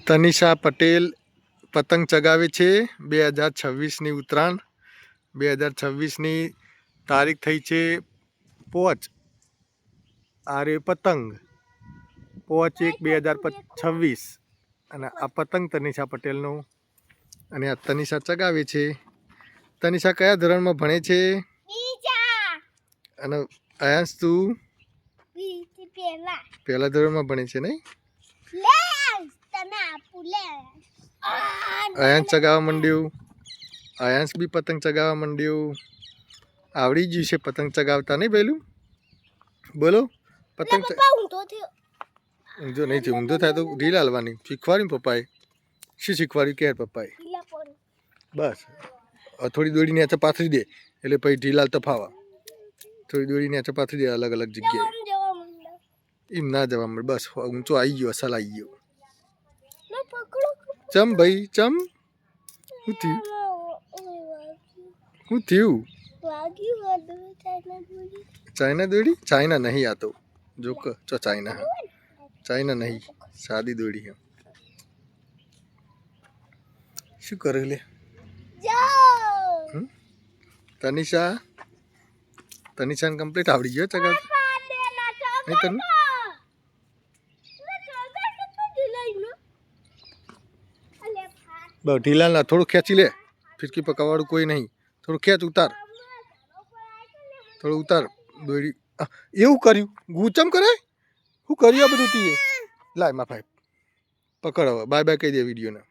તનિષા પટેલ પતંગ ચગાવે છે 2026ની ઉત્તરાયણ 2026ની તારીખ થઈ છે 5 આરે પતંગ 5/1/2026 અને આ પતંગ તનિષા પટેલનો અને આ તનિષા ચગાવે છે. તનિષા કયા ધોરણમાં ભણે છે? અને આયાંશ તું પહેલા ધોરણમાં ભણે છે નહીં? આયાંશ ચગાવવા માંડ્યું. આયાંશ બી પતંગ ચગાવવા માંડ્યું. આવડી ગયું છે પતંગ ચગાવતા નહીં પહેલું? બોલો પતંગ ઊંધો નહીં થયો. ઊંધો થાય તો ઢીલ હાલવાની. શીખવાડ્યું પપ્પાએ. શું શીખવાડ્યું કે પપ્પાએ? બસ થોડી દોડી નીચે પાથરી દે એટલે પછી ઢીલ હાલતા ફાવા. થોડી દોડી નીચે પાથરી દે અલગ અલગ જગ્યાએ. એમ ના જવા મળે. બસ ઊંચો આવી ગયો. અસલ આવી ગયો. ચમ ભાઈ ચમ શું થયું? શું થયું? ચાઇના દોડી? ચાઇના નહીં આ તો જો ચો ચાઇના. હા ચાઇના નહીં સાદી દોડી હે. શું કરે લે તનિષા? તનિષાને કમ્પ્લીટ આવડી ગયો ચગાવતા નહીં તને? બસ ઢીલા ના થોડું ખેંચી લે. ફિરકી પકડવાળું કોઈ નહીં. થોડું ખેંચ ઉતાર. થોડું ઉતાર દોડી. એવું કર્યું? ગુચમ કરે? શું કર્યું આ બધું તીએ? લાય માફાઈ પકડ હવે. બાય બાય કહી દે વિડીયોને.